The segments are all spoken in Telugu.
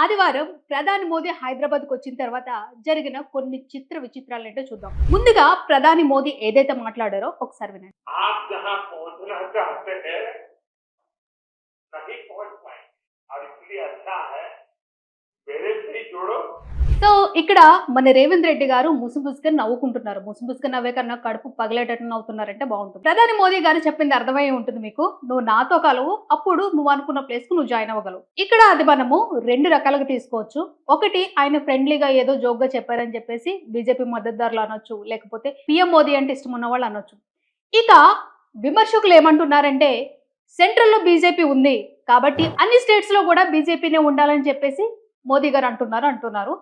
ఆదివారం ప్రధాని మోదీ హైదరాబాద్కు వచ్చిన తర్వాత జరిగిన కొన్ని చిత్ర విచిత్రాలంటే చూద్దాం. ముందుగా ప్రధాని మోదీ ఏదైతే మాట్లాడారో ఒకసారి వినండి. आप जहां पहुंचना चाहते हैं नहीं पहुंच पाए और इसलिए अच्छा है मेरे से ही जोड़ो. సో ఇక్కడ మన రేవంత్ రెడ్డి గారు ముసుముసుగా నవ్వుకుంటున్నారు. ముసుముసుగా నవ్వే కన్నా కడుపు పగలేటట్టు నవ్వుతున్నారంటే బాగుంటుంది. ప్రధాని మోదీ గారు చెప్పింది అర్థమయ్యే ఉంటుంది మీకు. నువ్వు నాతో కలవు, అప్పుడు నువ్వు అనుకున్న ప్లేస్ కు నువ్వు జాయిన్ అవ్వగలవు. ఇక్కడ అది మనము రెండు రకాలుగా తీసుకోవచ్చు. ఒకటి, ఆయన ఫ్రెండ్లీగా ఏదో జోక్ గా చెప్పారని చెప్పేసి బీజేపీ మద్దతుదారులు అనొచ్చు, లేకపోతే పిఎం మోదీ అంటే ఇష్టం ఉన్న వాళ్ళు అనొచ్చు. ఇక విమర్శకులు ఏమంటున్నారంటే సెంట్రల్ లో బీజేపీ ఉంది కాబట్టి అన్ని స్టేట్స్ లో కూడా బీజేపీనే ఉండాలని చెప్పేసి మోదీ గారు అంటున్నారు.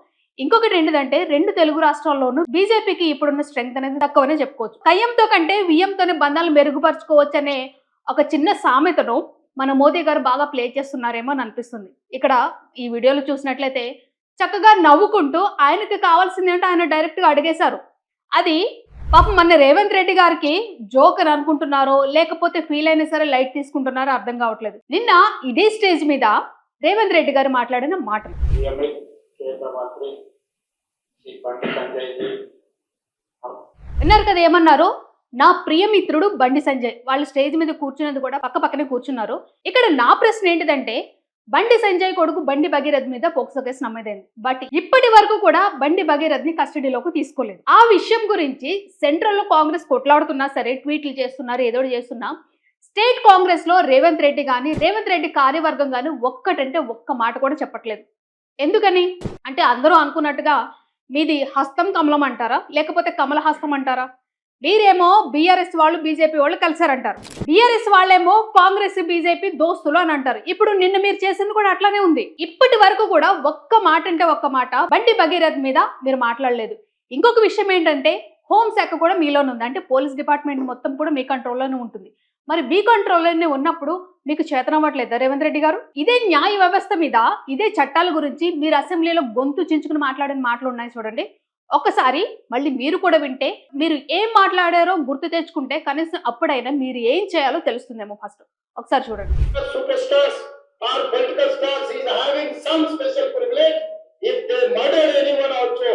ఇంకొకటి ఏంటిదంటే రెండు తెలుగు రాష్ట్రాల్లోనూ బీజేపీకి ఇప్పుడున్న స్ట్రెంగ్త్ అనేది తక్కువనే చెప్పుకోవచ్చు. కయ్యంతో కంటే వియ్యంతోనే బంధాలు మెరుగుపరుచుకోవచ్చు అనే ఒక చిన్న సామెతను మన మోదీ గారు బాగా ప్లే చేస్తున్నారేమో అని అనిపిస్తుంది. ఇక్కడ ఈ వీడియోలో చూసినట్లయితే చక్కగా నవ్వుకుంటూ ఆయనకి కావాల్సింది ఏంటో ఆయన డైరెక్ట్ గా అడిగేశారు. అది పాపం మన రేవంత్ రెడ్డి గారికి జోక్ అని అనుకుంటున్నారో లేకపోతే ఫీల్ అయినా సరే లైట్ తీసుకుంటున్నారో అర్థం కావట్లేదు. నిన్న ఇదే స్టేజ్ మీద రేవంత్ రెడ్డి గారు మాట్లాడిన మాటలు విన్నారు కదా. ఏమన్నారు? నా ప్రియమిత్రుడు బండి సంజయ్. వాళ్ళు స్టేజ్ మీద కూర్చున్నది కూడా పక్క పక్కనే కూర్చున్నారు. ఇక్కడ నా ప్రశ్న ఏంటిదంటే బండి సంజయ్ కొడుకు బండి భగీరథ్ మీద పోక్సో కేసు నమోదైంది. బట్ ఇప్పటి వరకు కూడా బండి భగీరథ్ ని కస్టడీలోకి తీసుకోలేదు. ఆ విషయం గురించి సెంట్రల్ లో కాంగ్రెస్ కొట్లాడుతున్నా సరే, ట్వీట్లు చేస్తున్నారు, ఏదో చేస్తున్నా, స్టేట్ కాంగ్రెస్ లో రేవంత్ రెడ్డి గాని రేవంత్ రెడ్డి కార్యవర్గం గాని ఒక్కటంటే ఒక్క మాట కూడా చెప్పట్లేదు. ఎందుకని అంటే అందరూ అనుకున్నట్టుగా మీది హస్తం కమలం అంటారా, లేకపోతే కమల హస్తం అంటారా? మీరేమో బీఆర్ఎస్ వాళ్ళు బీజేపీ వాళ్ళు కలిసారంటారు, బీఆర్ఎస్ వాళ్ళేమో కాంగ్రెస్ బీజేపీ దోస్తులు అని అంటారు. ఇప్పుడు నిన్న మీరు చేసింది కూడా అట్లానే ఉంది. ఇప్పటి వరకు కూడా ఒక్క మాట అంటే ఒక్క మాట బండి భగీరథ్ మీద మీరు మాట్లాడలేదు. ఇంకొక విషయం ఏంటంటే హోంశాఖ కూడా మీలోనే ఉంది. అంటే పోలీస్ డిపార్ట్మెంట్ మొత్తం కూడా మీ కంట్రోల్లోనే ఉంటుంది. మరి మీ కంట్రోల్లోనే ఉన్నప్పుడు మీకు చేతనవ్వట్లేదా రేవంత్ రెడ్డి గారు? ఇదే న్యాయ వ్యవస్థ మీద, ఇదే చట్టాల గురించి మీరు అసెంబ్లీలో గొంతు చించుకుని మాట్లాడిన మాటలు ఉన్నాయి చూడండి. ఒక్కసారి మళ్ళీ మీరు కూడా వింటే, మీరు ఏం మాట్లాడారో గుర్తు తెచ్చుకుంటే కనీసం అప్పుడైనా మీరు ఏం చేయాలో తెలుస్తుందేమో. ఫస్ట్ ఒకసారి చూడండి. Super stars or political stars is having some special privilege. If they murder anyone also,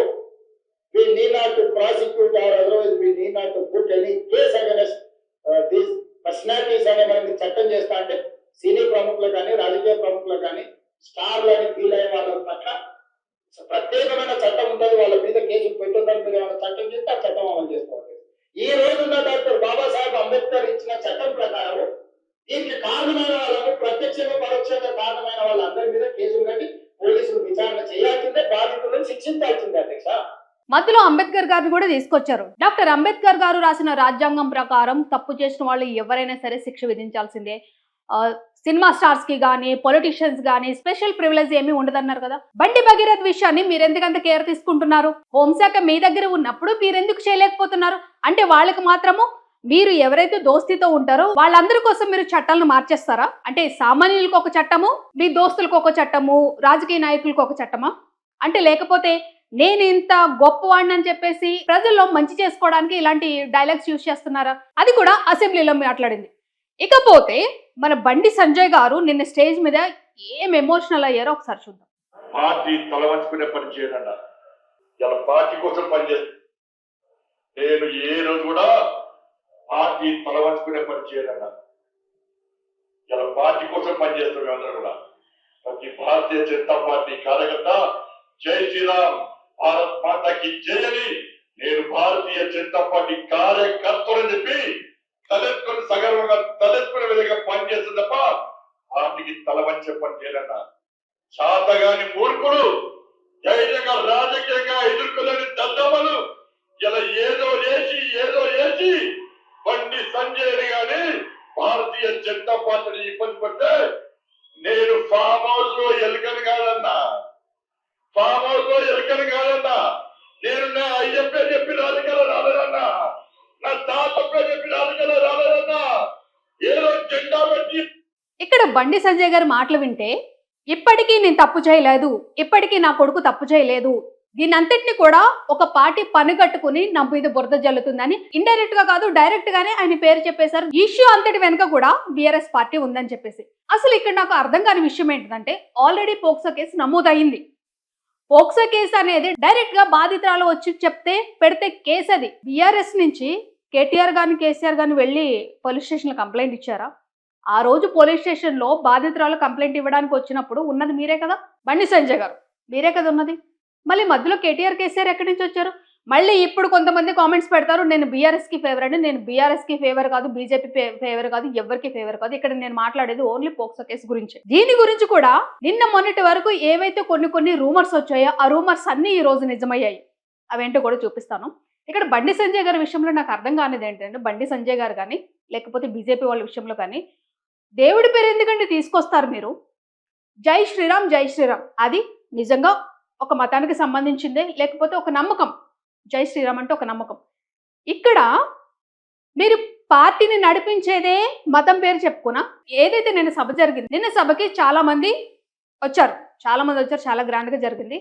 we need not to prosecute or otherwise we need not to put any case against these personalities అనే మనం చట్టం చేస్తా అంటే సినీ ప్రముఖులు కానీ రాజకీయ ప్రముఖులు కానీ స్టార్లు అని ఫీల్ అయ్యే వాళ్ళ పట్ల ప్రత్యేకమైన చట్టం ఉంటుంది. వాళ్ళ మీద కేసులు పెట్టొద్దని మీరు ఏమైనా చట్టం చేస్తే ఆ చట్టం అమలు చేసుకోవాలి. ఈ రోజున్న డాక్టర్ బాబాసాహెబ్ అంబేద్కర్ ఇచ్చిన చట్టం ప్రకారం దీనికి కారణమైన వాళ్ళను, ప్రత్యక్షంగా పరోక్షంగా కారణమైన వాళ్ళందరి మీద కేసులు కట్టి పోలీసులు విచారణ చేయాల్సిందే, బాధితులను శిక్షించాల్సిందే అధ్యక్ష. మధ్యలో అంబేద్కర్ గారిని కూడా తీసుకొచ్చారు. డాక్టర్ అంబేద్కర్ గారు రాసిన రాజ్యాంగం ప్రకారం తప్పు చేసిన వాళ్ళు ఎవరైనా సరే శిక్ష విధించాల్సిందే. సినిమా స్టార్స్ కి గానీ, పొలిటీషియన్స్ గానీ స్పెషల్ ప్రివిలేజ్ ఏమీ ఉండదన్నారు కదా. బండి భగీరథ్ విషయాన్ని మీరు ఎందుకంత కేర్ తీసుకుంటున్నారు? హోంశాఖ మీ దగ్గర ఉన్నప్పుడు మీరు ఎందుకు చేయలేకపోతున్నారు? అంటే వాళ్ళకి మాత్రము మీరు ఎవరైతే దోస్తీతో ఉంటారో వాళ్ళందరి కోసం మీరు చట్టాలను మార్చేస్తారా? అంటే సామాన్యులకు ఒక చట్టము, మీ దోస్తులకు ఒక చట్టము, రాజకీయ నాయకులకు ఒక చట్టమా? అంటే లేకపోతే నేను ఇంత గొప్పవాడిని అని చెప్పేసి ప్రజల్లో మంచి చేసుకోవడానికి ఇలాంటి డైలాగ్స్ యూజ్ చేస్తున్నారా? అది కూడా అసెంబ్లీలో మాట్లాడింది. ఇకపోతే మన బండి సంజయ్ గారు నిన్న స్టేజ్ మీద ఏం ఎమోషనల్ అయ్యారో ఒకసారి చూద్దాం. పార్టీ తలవంచుకునే పని చేయడంట, ఇలా పార్టీ కోసం పనిచేస్తుంది. నేను ఏ రోజు కూడా పార్టీ తలవంచుకునే పని చేయడంట, ఇలా పార్టీ కోసం పనిచేస్తాం. అందరూ కూడా ప్రతి భారతీయ జనతా పార్టీ కార్యకర్త జై శ్రీరామ్, భారత్ మాతాకి జై అని నేను భారతీయ జనతా పార్టీ కార్యకర్తలని చెప్పి తలెత్తుకొని సగర్వంగా తలెత్తుకునే విధంగా పనిచేస్తుంది తప్ప పార్టీకి తల వంచే పని చేయాలన్నా. శాతగాని మూర్ఖులు, ధైర్యంగా రాజకీయంగా ఎదుర్కోలేని దద్దమ్మలు ఇలా ఏదో వేసి బండి సంజయ్ గాని భారతీయ జనతా పార్టీని ఇబ్బంది పడితే నేను ఫామ్ హౌస్ లో ఎలుకను కాదన్నా, ఫామ్ హౌస్ లో ఎలుకను కాదన్నా, నేను నా అయ్య పేరు చెప్పి రాజకీయాలు రాలేదన్నా, నా తాత పేరు చెప్పి రాజకీయాలు రాలేదన్నా, ఏదో జెండా పెట్టి. ఇక్కడ బండి సంజయ్ గారి మాటలు వింటే ఇప్పటికీ నేను తప్పు చేయలేదు, ఇప్పటికీ నా కొడుకు తప్పు చేయలేదు, దీని అంతటిని కూడా ఒక పార్టీ పనిగట్టుకుని నా మీద బురద జల్లుతుందని ఇండైరెక్ట్ గా కాదు డైరెక్ట్ గానే ఆయన పేరు చెప్పేశారు. ఇష్యూ అంతటి వెనుక కూడా బీఆర్ఎస్ పార్టీ ఉందని చెప్పేసి. అసలు ఇక్కడ నాకు అర్థం కాని విషయం ఏంటంటే ఆల్రెడీ పోక్సో కేసు నమోదైంది. పోక్సో కేసు అనేది డైరెక్ట్ గా బాధితురాలు వచ్చి చెప్తే పెడితే కేసు అది. బీఆర్ఎస్ నుంచి కేటీఆర్ గాని కేసీఆర్ గాని వెళ్ళి పోలీస్ స్టేషన్ లో కంప్లైంట్ ఇచ్చారా? ఆ రోజు పోలీస్ స్టేషన్ లో బాధితురాలు కంప్లైంట్ ఇవ్వడానికి వచ్చినప్పుడు ఉన్నది మీరే కదా, బండి సంజయ్ గారు మీరే కదా ఉన్నది. మళ్ళీ మధ్యలో కేటీఆర్ కేసీఆర్ ఎక్కడి నుంచి వచ్చారు? మళ్ళీ ఇప్పుడు కొంతమంది కామెంట్స్ పెడతారు, నేను బీఆర్ఎస్ కి ఫేవర్ అండి. నేను బీఆర్ఎస్ కి ఫేవర్ కాదు, బీజేపీ ఫేవర్ కాదు, ఎవరికి ఫేవర్ కాదు. ఇక్కడ నేను మాట్లాడేది ఓన్లీ పోక్సో కేసు గురించి. దీని గురించి కూడా నిన్న మొన్నటి వరకు ఏవైతే కొన్ని రూమర్స్ వచ్చాయో ఆ రూమర్స్ అన్ని ఈ రోజు నిజమయ్యాయి. అవేంటో కూడా చూపిస్తాను. ఇక్కడ బండి సంజయ్ గారి విషయంలో నాకు అర్థం కానిది ఏంటంటే, బండి సంజయ్ గారు కానీ లేకపోతే బీజేపీ వాళ్ళ విషయంలో కానీ దేవుడి పేరు ఎందుకంటే తీసుకొస్తారు మీరు? జై శ్రీరామ్ జై శ్రీరామ్ అది నిజంగా ఒక మతానికి సంబంధించిందే, లేకపోతే ఒక నమ్మకం. జై శ్రీరామ్ అంటే ఒక నమ్మకం. ఇక్కడ మీరు పార్టీని నడిపించేదే మతం పేరు చెప్పుకున్నా. ఏదైతే నిన్న సభ జరిగింది, నిన్న సభకి చాలా మంది వచ్చారు, చాలా గ్రాండ్ గా జరిగింది.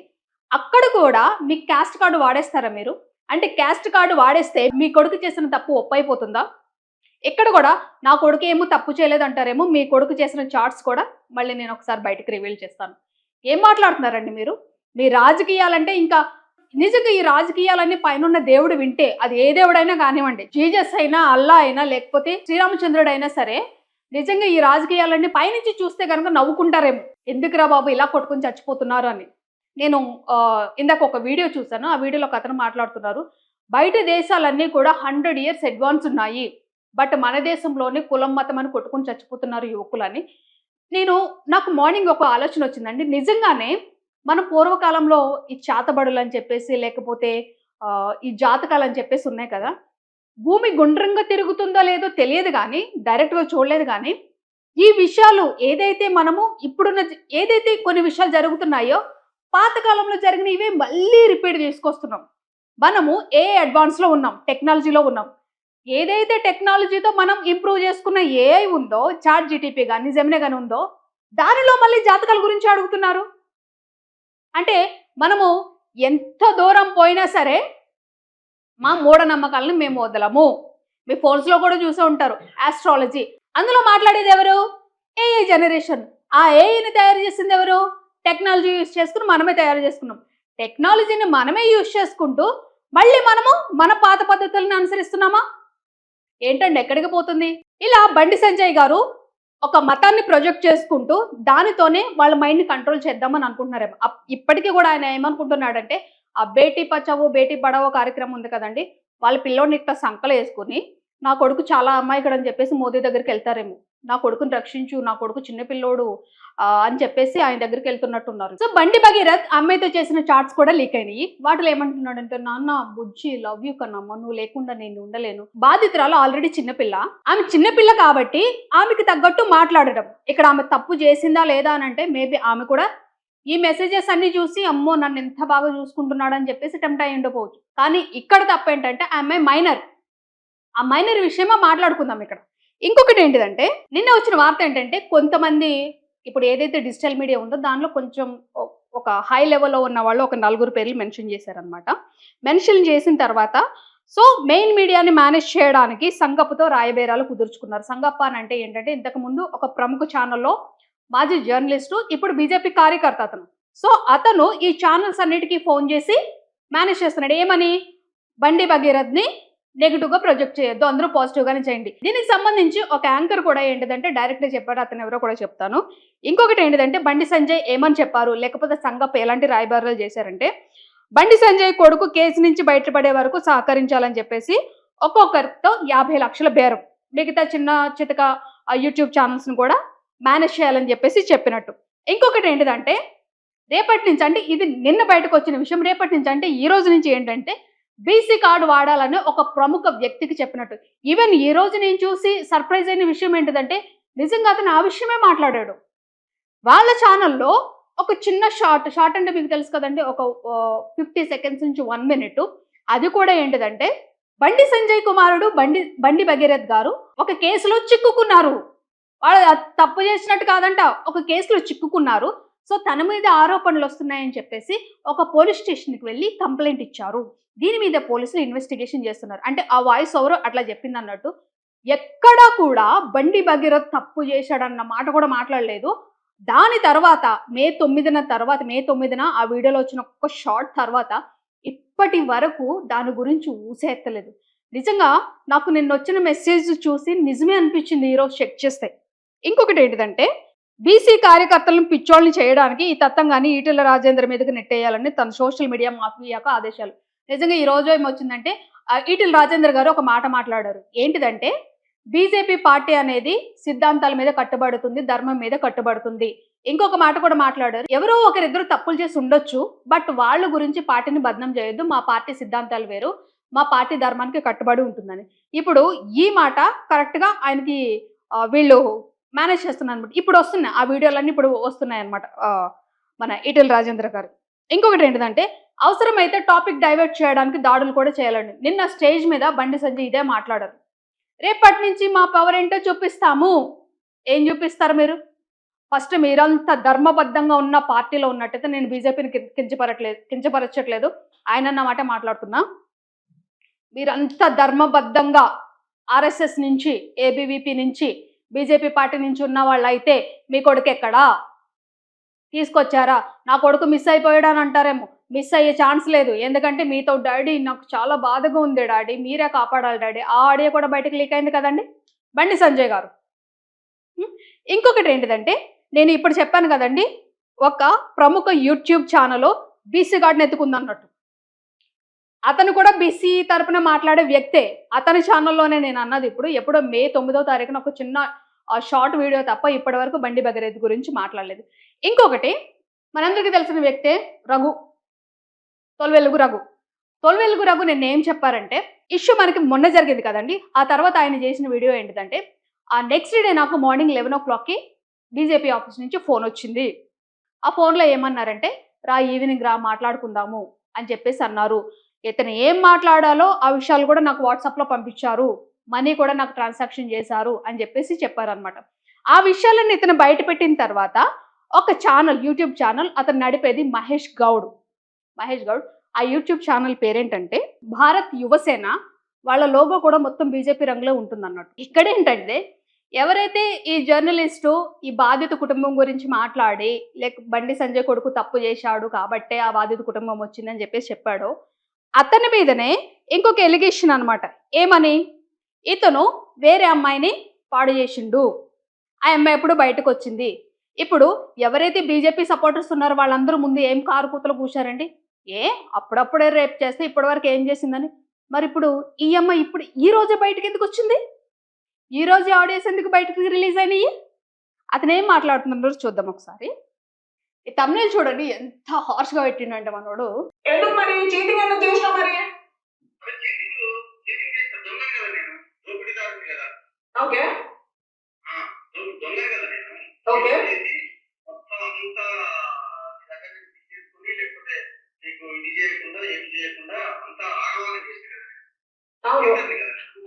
అక్కడ కూడా మీ క్యాస్ట్ కార్డు వాడేస్తారా మీరు? అంటే క్యాస్ట్ కార్డు వాడేస్తే మీ కొడుకు చేసిన తప్పు ఒప్పైపోతుందా? ఇక్కడ కూడా నా కొడుకు ఏమో తప్పు చేయలేదు అంటారేమో, మీ కొడుకు చేసిన చార్ట్స్ కూడా మళ్ళీ నేను ఒకసారి బయటకు రివీల్ చేస్తాను. ఏం మాట్లాడుతున్నారండి మీరు? మీ రాజకీయాలంటే ఇంకా నిజంగా ఈ రాజకీయాలన్నీ పైన దేవుడు వింటే, అది ఏ దేవుడైనా కానివ్వండి, జీజస్ అయినా అల్లా అయినా లేకపోతే శ్రీరామచంద్రుడు అయినా సరే, నిజంగా ఈ రాజకీయాలన్నీ పైనుంచి చూస్తే కనుక నవ్వుకుంటారేమో, ఎందుకురా బాబు ఇలా కొట్టుకుని చచ్చిపోతున్నారు అని. నేను ఇందాక ఒక వీడియో చూసాను. ఆ వీడియోలో ఒక అతను మాట్లాడుతున్నారు, బయట దేశాలన్నీ కూడా 100 years అడ్వాన్స్ ఉన్నాయి, బట్ మన దేశంలోనే కులం మతం అని కొట్టుకుని చచ్చిపోతున్నారు యువకులని. నాకు మార్నింగ్ ఒక ఆలోచన వచ్చిందండి. నిజంగానే మనం పూర్వకాలంలో ఈ చాతబడులు అని చెప్పేసి లేకపోతే ఈ జాతకాలు అని చెప్పేసి ఉన్నాయి కదా, భూమి గుండ్రంగా తిరుగుతుందో లేదో తెలియదు కానీ, డైరెక్ట్గా చూడలేదు కానీ, ఈ విషయాలు ఏదైతే మనము ఇప్పుడున్న ఏదైతే కొన్ని విషయాలు జరుగుతున్నాయో పాతకాలంలో జరిగిన ఇవే మళ్ళీ రిపీట్ చేసుకొస్తున్నాం. మనము అడ్వాన్స్లో ఉన్నాం, టెక్నాలజీలో ఉన్నాం. ఏదైతే టెక్నాలజీతో మనం ఇంప్రూవ్ చేసుకున్న ఏఐ ఉందో, చాట్ జీటీపీ కానీ జెమినీ కానీ ఉందో, దానిలో మళ్ళీ జాతకాల గురించి అడుగుతున్నారు. అంటే మనము ఎంత దూరం పోయినా సరే మా మూఢనమ్మకాలను మేము వదలము. మీ ఫోన్స్లో కూడా చూసే ఉంటారు ఆస్ట్రాలజీ. అందులో మాట్లాడేది ఎవరు? AI generation. ఆ ఏఐని తయారు చేసింది ఎవరు? టెక్నాలజీ యూజ్ చేసుకుని మనమే తయారు చేసుకున్నాం. టెక్నాలజీని మనమే యూజ్ చేసుకుంటూ మళ్ళీ మనము మన పాత పద్ధతులను అనుసరిస్తున్నామా? ఏంటండి ఎక్కడికి పోతుంది? ఇలా బండి సంజయ్ గారు ఒక మతాన్ని ప్రొజెక్ట్ చేసుకుంటూ దానితోనే వాళ్ళ మైండ్ని కంట్రోల్ చేద్దామని అనుకుంటున్నారేమో. ఇప్పటికీ కూడా ఆయన ఏమనుకుంటున్నాడంటే, ఆ బేటీ బచావో బేటీ పడావో కార్యక్రమం ఉంది కదండి, వాళ్ళ పిల్లోడిని ఇట్లా సంకలు వేసుకుని నా కొడుకు చాలా అమాయకుడు అని చెప్పేసి మోదీ దగ్గరికి వెళ్తారేమో. నా కొడుకుని రక్షించు, నా కొడుకు చిన్నపిల్లోడు అని చెప్పేసి ఆయన దగ్గరికి వెళ్తున్నట్టున్నారు. సో బండి భగీరథ్ అమ్మాయితో చేసిన చార్ట్స్ కూడా లీక్ అయినాయి. వాటిలో ఏమంటున్నాడంటే, నాన్న బుజ్జి లవ్ యూ కన్నమ్మ, నువ్వు లేకుండా నేను ఉండలేను. బాధితురాలు ఆల్రెడీ చిన్నపిల్ల, ఆమె చిన్నపిల్ల కాబట్టి ఆమెకి తగ్గట్టు మాట్లాడడం. ఇక్కడ ఆమె తప్పు చేసిందా లేదా అని అంటే మేబీ ఆమె కూడా ఈ మెసేజెస్ అన్ని చూసి అమ్మో నన్ను ఎంత బాగా చూసుకుంటున్నాడు అని చెప్పేసి టెంప్ట్ అయ్యి ఉండకపోవచ్చు. కానీ ఇక్కడ తప్పు ఏంటంటే ఆమె మైనర్. ఆ మైనర్ విషయమా మాట్లాడుకుందాం ఇక్కడ. ఇంకొకటి ఏంటిదంటే, నిన్న వచ్చిన వార్త ఏంటంటే, కొంతమంది ఇప్పుడు ఏదైతే డిజిటల్ మీడియా ఉందో దానిలో కొంచెం ఒక హై లెవెల్లో ఉన్న వాళ్ళు ఒక 4 పేర్లు మెన్షన్ చేశారనమాట. మెన్షన్ చేసిన తర్వాత సో మెయిన్ మీడియాని మేనేజ్ చేయడానికి సంగప్పతో రాయబేరాలు కుదుర్చుకున్నారు. సంగప్ప అని అంటే ఏంటంటే, ఇంతకుముందు ఒక ప్రముఖ ఛానల్లో మాజీ జర్నలిస్టు, ఇప్పుడు బీజేపీ కార్యకర్త అతను. సో అతను ఈ ఛానల్స్ అన్నిటికీ ఫోన్ చేసి మేనేజ్ చేస్తున్నాడు. ఏమని? బండి భగీరథ్ని నెగిటివ్గా ప్రొజెక్ట్ చేయొద్దు, అందరూ పాజిటివ్గానే చేయండి. దీనికి సంబంధించి ఒక యాంకర్ కూడా ఏంటిదంటే డైరెక్ట్గా చెప్పారు, అతను ఎవరో కూడా చెప్తాను. ఇంకొకటి ఏంటిదంటే, బండి సంజయ్ ఏమని చెప్పారు, లేకపోతే సంగప్ప ఎలాంటి రాయబారాలు చేశారంటే, బండి సంజయ్ కొడుకు కేసు నుంచి బయటపడే వరకు సహకరించాలని చెప్పేసి ఒక్కొక్కరితో 50 లక్షల బేరం, మిగతా చిన్న చితక యూట్యూబ్ ఛానల్స్ని కూడా మేనేజ్ చేయాలని చెప్పేసి చెప్పినట్టు. ఇంకొకటి ఏంటిదంటే, రేపటి నుంచి అంటే ఇది నిన్న బయటకు వచ్చిన విషయం, రేపటి నుంచి అంటే ఈ రోజు నుంచి ఏంటంటే బీసీ కార్డు వాడాలని ఒక ప్రముఖ వ్యక్తికి చెప్పినట్టు. ఈవెన్ ఈ రోజు నేను చూసి సర్ప్రైజ్ అయిన విషయం ఏంటిదంటే, నిజంగా అతను ఆ విషయమే మాట్లాడాడు. వాళ్ళ ఛానల్లో ఒక చిన్న షార్ట్ అంటే మీకు తెలుసు కదండి, ఒక 50 seconds నుంచి 1 minute. అది కూడా ఏంటిదంటే, బండి సంజయ్ కుమారుడు బండి భగీరథ్ గారు ఒక కేసులో చిక్కుకున్నారు. వాళ్ళు తప్పు చేసినట్టు కాదంట, ఒక కేసులో చిక్కుకున్నారు. సో తన మీద ఆరోపణలు వస్తున్నాయని చెప్పేసి ఒక పోలీస్ స్టేషన్కి వెళ్ళి కంప్లైంట్ ఇచ్చారు. దీని మీద పోలీసులు ఇన్వెస్టిగేషన్ చేస్తున్నారు. అంటే ఆ వాయిస్ ఓవర్ అట్లా చెప్పింది అన్నట్టు. ఎక్కడా కూడా బండి భగీరథ్ తప్పు చేశాడన్న మాట కూడా మాట్లాడలేదు. దాని తర్వాత మే 9న ఆ వీడియోలో వచ్చిన ఒక్క షార్ట్ తర్వాత ఇప్పటి వరకు దాని గురించి ఊసే ఎత్తలేదు. నిజంగా నాకు నిన్న వచ్చిన మెసేజ్ చూసి నిజమే అనిపించింది ఈరోజు చెక్ చేస్తే. ఇంకొకటి ఏంటిదంటే బీసీ కార్యకర్తలను పిచ్చోళ్ళని చేయడానికి ఈ తత్తంగాని ఈటెల రాజేందర్ మీదకి నెట్టేయాలని తన సోషల్ మీడియా మాఫియాకు ఆదేశాలు. నిజంగా ఈ రోజు ఏమొచ్చిందంటే ఈటెల రాజేందర్ గారు ఒక మాట మాట్లాడారు. ఏంటిదంటే బీజేపీ పార్టీ అనేది సిద్ధాంతాల మీద కట్టుబడుతుంది, ధర్మం మీద కట్టుబడుతుంది. ఇంకొక మాట కూడా మాట్లాడారు. ఎవరో ఒకరిద్దరు తప్పులు చేసి ఉండొచ్చు, బట్ వాళ్ళ గురించి పార్టీని బదనం చేయొద్దు. మా పార్టీ సిద్ధాంతాలు వేరు, మా పార్టీ ధర్మానికి కట్టుబడి ఉంటుందని. ఇప్పుడు ఈ మాట కరెక్ట్గా ఆయనకి వీళ్ళు మేనేజ్ చేస్తున్నారు అనమాట. ఇప్పుడు వస్తున్నాయి ఆ వీడియోలన్నీ ఇప్పుడు వస్తున్నాయి అనమాట మన ఈటెల రాజేంద్ర గారు. ఇంకొకటి ఏంటిదంటే అవసరమైతే టాపిక్ డైవర్ట్ చేయడానికి దాడులు కూడా చేయాలండి. నిన్న స్టేజ్ మీద బండి సంజయ్ ఇదే మాట్లాడారు. రేపటి నుంచి మా పవర్ ఏంటో చూపిస్తాము. ఏం చూపిస్తారు మీరు? ఫస్ట్ మీరంత ధర్మబద్ధంగా ఉన్న పార్టీలో ఉన్నట్టయితే నేను బీజేపీని కించపరచట్లేదు, ఆయన అన్నమాట మాట్లాడుతున్నా. మీరంత ధర్మబద్ధంగా ఆర్ఎస్ఎస్ నుంచి, ఏబీవీపీ నుంచి, బీజేపీ పార్టీ నుంచి ఉన్న వాళ్ళు అయితే మీ కొడుకు ఎక్కడా తీసుకొచ్చారా? నా కొడుకు మిస్ అయిపోయాడు అని అంటారేమో. మిస్ అయ్యే ఛాన్స్ లేదు. ఎందుకంటే మీతో డాడీ నాకు చాలా బాధగా ఉంది డాడీ, మీరే కాపాడాలి డాడీ. ఆ ఆడియో కూడా బయటకు లీక్ అయింది కదండి బండి సంజయ్ గారు. ఇంకొకటి ఏంటిదంటే నేను ఇప్పుడు చెప్పాను కదండి, ఒక ప్రముఖ యూట్యూబ్ ఛానల్ బీసీ గార్డ్ని ఎత్తుకుందన్నట్టు. అతను కూడా బీసీ తరపున మాట్లాడే వ్యక్తే. అతని ఛానల్లోనే నేను అన్నది. ఎప్పుడో మే 9వ తారీఖున ఒక చిన్న షార్ట్ వీడియో తప్ప ఇప్పటి వరకు బండి భగీరథ్ గురించి మాట్లాడలేదు. ఇంకొకటి మనందరికీ తెలిసిన వ్యక్తే రఘు, తొలివెలుగు రఘు. తొలివెలుగు రఘు నిన్న ఏం చెప్పారంటే, ఇష్యూ మనకి మొన్న జరిగింది కదండి, ఆ తర్వాత ఆయన చేసిన వీడియో ఏంటిదంటే, ఆ నెక్స్ట్ డే నాకు మార్నింగ్ 11 o'clockకి బీజేపీ ఆఫీస్ నుంచి ఫోన్ వచ్చింది. ఆ ఫోన్లో ఏమన్నారంటే, రా ఈవినింగ్ రా మాట్లాడుకుందాము అని చెప్పేసి అన్నారు. ఇతను ఏం మాట్లాడాలో ఆ విషయాలు కూడా నాకు వాట్సాప్లో పంపించారు, మనీ కూడా నాకు ట్రాన్సాక్షన్ చేశారు అని చెప్పేసి చెప్పారనమాట. ఆ విషయాలను ఇతను బయట పెట్టిన తర్వాత ఒక ఛానల్, యూట్యూబ్ ఛానల్ అతను నడిపేది మహేష్ గౌడ్. ఆ యూట్యూబ్ ఛానల్ పేరేంటంటే భారత్ యువసేన. వాళ్ళ లోగో కూడా మొత్తం బీజేపీ రంగులో ఉంటుంది అన్నట్టు. ఇక్కడ ఏంటంటే ఎవరైతే ఈ జర్నలిస్టు ఈ బాధిత కుటుంబం గురించి మాట్లాడి బండి సంజయ్ కొడుకు తప్పు చేశాడు కాబట్టే ఆ బాధిత కుటుంబం వచ్చిందని చెప్పేసి చెప్పాడో అతని మీదనే ఇంకొక ఎలిగేషన్ అనమాట. ఏమని? ఇతను వేరే అమ్మాయిని పాడు చేసిండు, ఆ అమ్మాయి ఎప్పుడు బయటకు వచ్చింది. ఇప్పుడు ఎవరైతే బీజేపీ సపోర్టర్స్ ఉన్నారో వాళ్ళందరూ ముందు ఏం కారు కూతలు కూర్చారండి? అప్పుడప్పుడే రేప్ చేస్తే ఇప్పటి వరకు ఏం చేసిందని. మరి ఇప్పుడు ఈ అమ్మాయి ఇప్పుడు ఈ రోజే బయటకు ఎందుకు వచ్చింది? ఈ రోజు ఆడియోస్ ఎందుకు బయటకు రిలీజ్ అయినాయి? అతను ఏం మాట్లాడుతున్నారో చూద్దాం ఒకసారి. ఈ తమ్నేల్ చూడండి ఎంత హార్ష్ గా పెట్టిండంటే మనోడు. ఎందుకు మరి చీటింగ్ ఎందుకు చేసినావు మరి? ఓకే ఓకే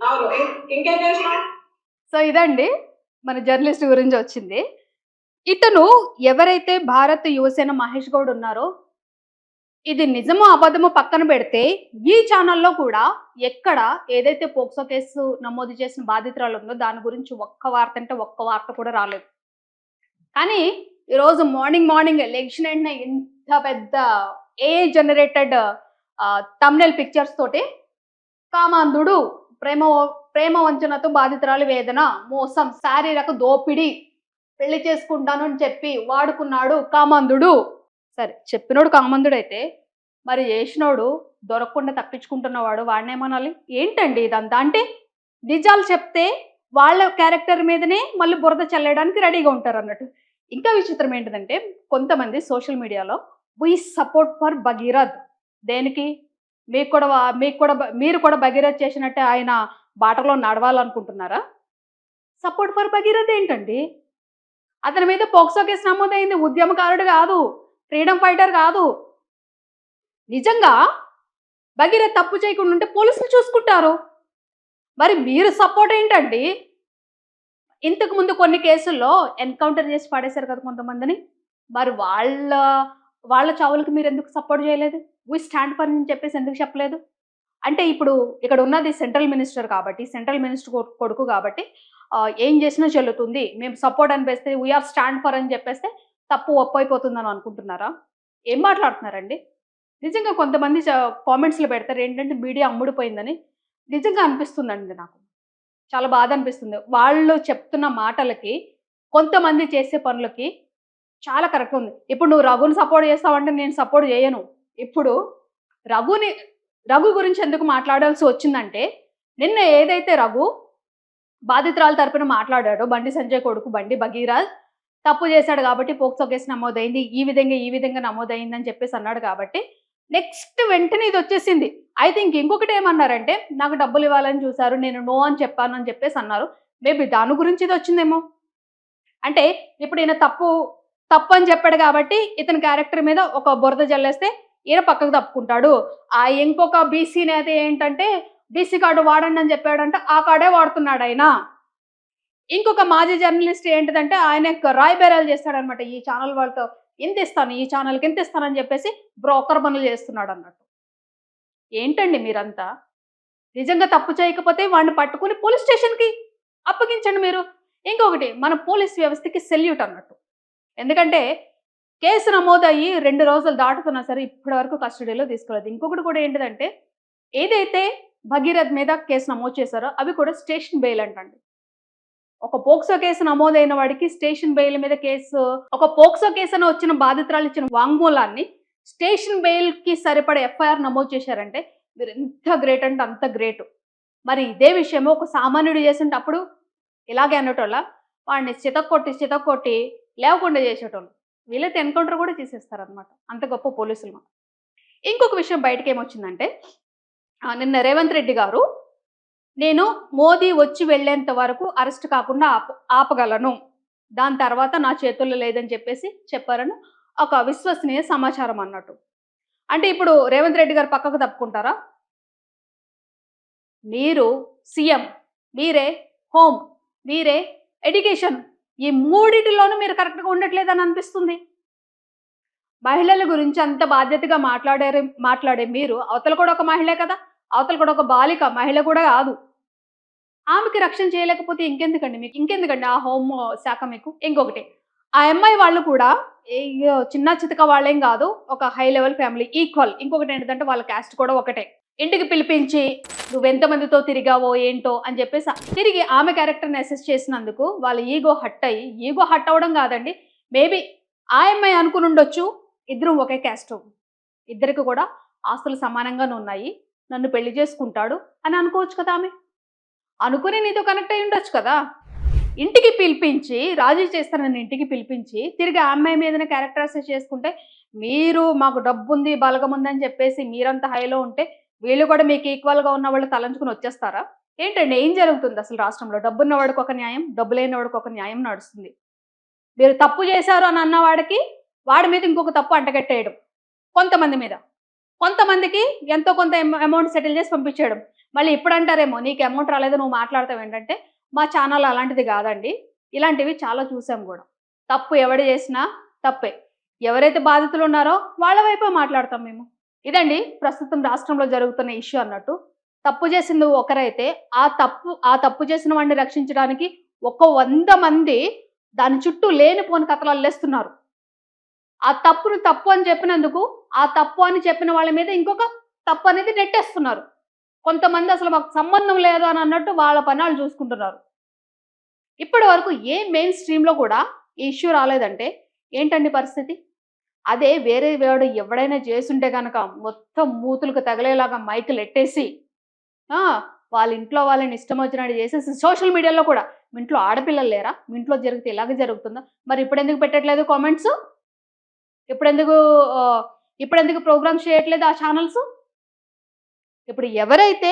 అవును ఇంకేం చేసినావు? సో ఇదండి మన జర్నలిస్ట్ గురించి వచ్చింది. ఇతను ఎవరైతే భారత్ యువసేన మహేష్ గౌడ్ ఉన్నారో, ఇది నిజమో అబద్ధమో పక్కన పెడితే ఈ ఛానల్లో కూడా ఎక్కడ ఏదైతే పోక్సో కేసు నమోదు చేసిన బాధితురాలు ఉందో దాని గురించి ఒక్క వార్త కూడా రాలేదు. కానీ ఈరోజు మార్నింగ్ ఎలక్షన్ అంటే ఇంత పెద్ద జనరేటెడ్ థంబ్నెయిల్ పిక్చర్స్ తోటి కామాంధుడు, ప్రేమ వంచనతో బాధితురాలు వేదన, మోసం, శారీరక దోపిడీ, పెళ్లి చేసుకుంటాను అని చెప్పి వాడుకున్నాడు కామాంధుడు. సరే చెప్పినోడు కామాంధుడు అయితే మరి చేసినోడు దొరకకుండా తప్పించుకుంటున్నవాడు వాడినేమనాలి? ఏంటండి ఇదంతా? అంటే నిజాలు చెప్తే వాళ్ళ క్యారెక్టర్ మీదనే మళ్ళీ బురద చల్లడానికి రెడీగా ఉంటారు అన్నట్టు. ఇంకా విచిత్రం ఏంటిదంటే కొంతమంది సోషల్ మీడియాలో వీ సపోర్ట్ ఫర్ భగీరథ్. దేనికి? మీరు కూడా భగీరథ్ చేసినట్టే ఆయన బాటలో నడవాలనుకుంటున్నారా? సపోర్ట్ ఫర్ భగీరథ్ ఏంటండి? అతని మీద పోక్సో కేసు నమోదైంది. ఉద్యమకారుడు కాదు, ఫ్రీడమ్ ఫైటర్ కాదు. నిజంగా భగీరథ్ తప్పు చేయకుండా ఉంటే పోలీసులు చూసుకుంటారు. మరి మీరు సపోర్ట్ ఏంటండి? ఇంతకు ముందు కొన్ని కేసుల్లో ఎన్కౌంటర్ చేసి పడేశారు కదా కొంతమందిని. మరి వాళ్ళ చావులకి మీరు ఎందుకు సపోర్ట్ చేయలేదు? వి స్టాండ్ ఫర్ అని చెప్పేసి ఎందుకు చెప్పలేదు? అంటే ఇప్పుడు ఇక్కడ ఉన్నది సెంట్రల్ మినిస్టర్ కాబట్టి, సెంట్రల్ మినిస్టర్ కొడుకు కాబట్టి ఏం చేసినా చెల్లుతుంది. మేము సపోర్ట్ అనిపిస్తే వి ఆర్ స్టాండ్ ఫర్ అని చెప్పేస్తే తప్పు ఒప్పైపోతుందని అనుకుంటున్నారా? ఏం మాట్లాడుతున్నారండి? నిజంగా కొంతమంది కామెంట్స్‌లో పెడతారు ఏంటంటే మీడియా అమ్ముడుపోయిందని. నిజంగా అనిపిస్తుందండి నాకు. చాలా బాధ అనిపిస్తుంది. వాళ్ళు చెప్తున్న మాటలకి, కొంతమంది చేసే పనులకి చాలా కరెక్ట్ ఉంది. ఇప్పుడు నువ్వు రఘుని సపోర్ట్ చేస్తావంటే నేను సపోర్ట్ చేయను. ఇప్పుడు రఘు గురించి ఎందుకు మాట్లాడాల్సి వచ్చిందంటే, నిన్న ఏదైతే రఘు బాధితురాలు తరపున మాట్లాడాడో బండి సంజయ్ కొడుకు బండి భగీరథ్ తప్పు చేశాడు కాబట్టి పోక్సో కేసు నమోదైంది. ఈ విధంగా నమోదైందని చెప్పేసి అన్నాడు కాబట్టి నెక్స్ట్ వెంటనే ఇది వచ్చేసింది. అయితే ఇంకొకటి ఏమన్నారంటే నాకు డబ్బులు ఇవ్వాలని చూసారు. నేను నో అని చెప్పాను అని చెప్పేసి అన్నారు. మేబీ దాని గురించి ఇది వచ్చిందేమో. అంటే ఇప్పుడు ఈయన తప్పు అని చెప్పాడు కాబట్టి ఇతని క్యారెక్టర్ మీద ఒక బురద జల్లేస్తే ఈయన పక్కకు తప్పుకుంటాడు. ఆ ఇంకొక బీసీ నేత ఏంటంటే బీసీ కార్డు వాడండి అని చెప్పాడంటే ఆ కార్డే వాడుతున్నాడు ఆయన. ఇంకొక మాజీ జర్నలిస్ట్ ఏంటిదంటే ఆయన రాయబేరాలు చేస్తాడనమాట. ఈ ఛానల్ వాళ్ళతో ఇంత ఇస్తాను, ఈ ఛానల్కి ఇంత ఇస్తానని చెప్పేసి బ్రోకర్ పనులు చేస్తున్నాడు అన్నట్టు. ఏంటండి మీరంతా? నిజంగా తప్పు చేయకపోతే వాడిని పట్టుకుని పోలీస్ స్టేషన్కి అప్పగించండి మీరు. ఇంకొకటి మన పోలీస్ వ్యవస్థకి సెల్యూట్ అన్నట్టు. ఎందుకంటే కేసు నమోదయ్యి 2 రోజులు దాటుతున్నా సరే ఇప్పటి వరకు కస్టడీలో తీసుకోలేదు. ఇంకొకటి కూడా ఏంటిదంటే ఏదైతే భగీరథ్ మీద కేసు నమోదు చేశారో అవి కూడా స్టేషన్ బెయిల్ అంటండి. ఒక పోక్సో కేసు నమోదైన వాడికి స్టేషన్ బెయిల్ మీద ఒక పోక్సో కేసు అని వచ్చిన బాధితురాలు ఇచ్చిన వాంగ్మూలాన్ని స్టేషన్ బెయిల్ కి సరిపడే ఎఫ్ఐఆర్ నమోదు చేశారంటే మీరు ఎంత గ్రేట్ అంటే అంత గ్రేట్. మరి ఇదే విషయమో ఒక సామాన్యుడు చేస్తుంటే అప్పుడు ఇలాగే అనేటోళ్ళ వాడిని చితక్కొట్టి లేవకుండా చేసేటోళ్ళు. వీళ్ళైతే ఎన్కౌంటర్ కూడా చేసేస్తారనమాట. అంత గొప్ప పోలీసులు మాట. ఇంకొక విషయం బయటకు ఏమొచ్చిందంటే నిన్న రేవంత్ రెడ్డి గారు నేను మోదీ వచ్చి వెళ్ళేంత వరకు అరెస్ట్ కాకుండా ఆపగలను, దాని తర్వాత నా చేతుల్లో లేదని చెప్పేసి చెప్పారని ఒక విశ్వసనీయ సమాచారం అన్నట్టు. అంటే ఇప్పుడు రేవంత్ రెడ్డి గారు పక్కకు తప్పుకుంటారా? మీరు సీఎం, మీరే హోమ్, మీరే ఎడ్యుకేషన్, ఈ మూడిటిలోనూ మీరు కరెక్ట్గా ఉండట్లేదని అనిపిస్తుంది. మహిళల గురించి అంత బాధ్యతగా మాట్లాడే మీరు అవతల కూడా ఒక మహిళే కదా, అవతల కూడా ఒక బాలిక, మహిళ కూడా కాదు. ఆమెకి రక్షణ చేయలేకపోతే ఇంకెందుకండి ఆ హోమ్ శాఖ మీకు? ఇంకొకటి ఆ అమ్మాయి వాళ్ళు కూడా చిన్న చితక వాళ్ళేం కాదు, ఒక హై లెవెల్ ఫ్యామిలీ ఈక్వల్. ఇంకొకటి ఏంటంటే వాళ్ళ క్యాస్ట్ కూడా ఒకటే. ఇంటికి పిలిపించి నువ్వెంతమందితో తిరిగావో ఏంటో అని చెప్పేసి తిరిగి ఆమె క్యారెక్టర్ని అసెస్ చేసినందుకు వాళ్ళ ఈగో హట్ అవ్వడం కాదండి. మేబీ ఆ అమ్మాయి అనుకుని ఉండొచ్చు ఇద్దరు ఒకే క్యాస్ట్, ఇద్దరికి కూడా ఆస్తులు సమానంగానే ఉన్నాయి, నన్ను పెళ్లి చేసుకుంటాడు అని అనుకోవచ్చు కదా. ఆమె అనుకుని నీతో కనెక్ట్ అయి ఉండొచ్చు కదా. ఇంటికి పిలిపించి రాజీ చేస్తానని ఇంటికి పిలిపించి తిరిగి ఆ అమ్మాయి మీదనే క్యారెక్టర్ అసెస్ చేసుకుంటే మీరు మాకు డబ్బు ఉంది బలగం ఉంది అని చెప్పేసి మీరంతా హైలో ఉంటే వీళ్ళు కూడా మీకు ఈక్వల్గా ఉన్న వాళ్ళు తలంచుకుని వచ్చేస్తారా? ఏంటండి ఏం జరుగుతుంది అసలు రాష్ట్రంలో? డబ్బున్నవాడికి ఒక న్యాయం, డబ్బు లేనివాడికి ఒక న్యాయం నడుస్తుంది. మీరు తప్పు చేశారు అని అన్నవాడికి వాడి మీద ఇంకొక తప్పు అంటగట్టేయడం, కొంతమంది మీద, కొంతమందికి ఎంతో కొంత అమౌంట్ సెటిల్ చేసి పంపించేయడం. మళ్ళీ ఇప్పుడు అంటారేమో నీకు అమౌంట్ రాలేదు నువ్వు మాట్లాడతావు ఏంటంటే మా ఛానల్ అలాంటిది కాదండి, ఇలాంటివి చాలా చూసాం కూడా. తప్పు ఎవడు చేసినా తప్పే, ఎవరైతే బాధితులు ఉన్నారో వాళ్ళ వైపే మాట్లాడతాం మేము. ఇదండి ప్రస్తుతం రాష్ట్రంలో జరుగుతున్న ఇష్యూ అన్నట్టు. తప్పు చేసింది ఒకరైతే ఆ తప్పు చేసిన వాడిని రక్షించడానికి 100 మంది దాని చుట్టూ లేనిపోని కథలు అల్లేస్తున్నారు. ఆ తప్పును తప్పు అని చెప్పినందుకు ఆ తప్పు అని చెప్పిన వాళ్ళ మీద ఇంకొక తప్పు అనేది నెట్టేస్తున్నారు. కొంతమంది అసలు మాకు సంబంధం లేదు అని అన్నట్టు వాళ్ళ పనాలు చూసుకుంటున్నారు. ఇప్పటి వరకు ఏ మెయిన్ స్ట్రీమ్లో కూడా ఈ ఇష్యూ రాలేదంటే ఏంటండి పరిస్థితి? అదే వేరే వాడు ఎవడైనా చేసుంటే కనుక మొత్తం మూతులకు తగిలేలాగా మైకులు ఎట్టేసి వాళ్ళ ఇంట్లో వాళ్ళని ఇష్టం వచ్చినట్టు చేసేసి సోషల్ మీడియాలో కూడా మీ ఇంట్లో ఆడపిల్లలు లేరా, మీ ఇంట్లో జరిగితే ఇలాగే జరుగుతుందా, మరి ఇప్పుడు ఎందుకు పెట్టట్లేదు కామెంట్స్, ఇప్పుడెందుకు ప్రోగ్రామ్స్ చేయట్లేదు ఆ ఛానల్స్? ఇప్పుడు ఎవరైతే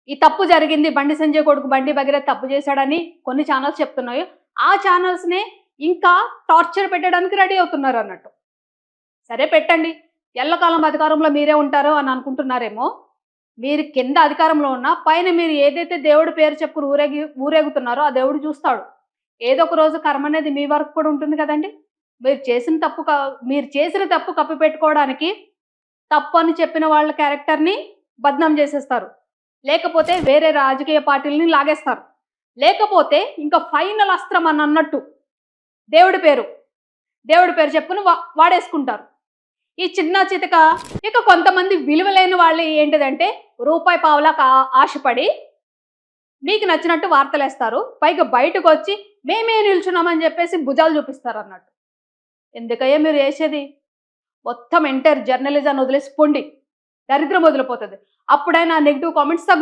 ఈ తప్పు జరిగింది బండి సంజయ్ కొడుకు బండి భగీరథ్ తప్పు చేశాడని కొన్ని ఛానల్స్ చెప్తున్నాయో ఆ ఛానల్స్నే ఇంకా టార్చర్ పెట్టడానికి రెడీ అవుతున్నారు అన్నట్టు. సరే పెట్టండి, ఎల్లకాలం అధికారంలో మీరే ఉంటారో అని అనుకుంటున్నారేమో. మీరు కింద అధికారంలో ఉన్నా పైన మీరు ఏదైతే దేవుడి పేరు చెప్పుకుని ఊరేగుతున్నారో ఆ దేవుడు చూస్తాడు. ఏదో ఒక రోజు కర్మ అనేది మీ వరకు కూడా ఉంటుంది కదండి. మీరు చేసిన తప్పు కప్పిపెట్టుకోవడానికి తప్పు అని చెప్పిన వాళ్ళ క్యారెక్టర్ని బద్నాం చేసేస్తారు, లేకపోతే వేరే రాజకీయ పార్టీలని లాగేస్తారు, లేకపోతే ఇంకా ఫైనల్ అస్త్రం అని అన్నట్టు దేవుడి పేరు చెప్పుకుని వాడేసుకుంటారు. ఈ చిన్న చితక ఇక కొంతమంది విలువలేని వాళ్ళు ఏంటిదంటే రూపాయి పావులకు ఆశపడి మీకు నచ్చినట్టు వార్తలేస్తారు, పైగా బయటకు వచ్చి మేమే నిల్చున్నామని చెప్పేసి భుజాలు చూపిస్తారు అన్నట్టు. ఎందుకయ్యా మీరు చేసేది? మొత్తం ఎంటైర్ జర్నలిజాన్ని వదిలేసిపోండి, దరిద్రం వదిలిపోతుంది. అప్పుడైనా నెగిటివ్ కామెంట్స్ తగ్గుతాయి.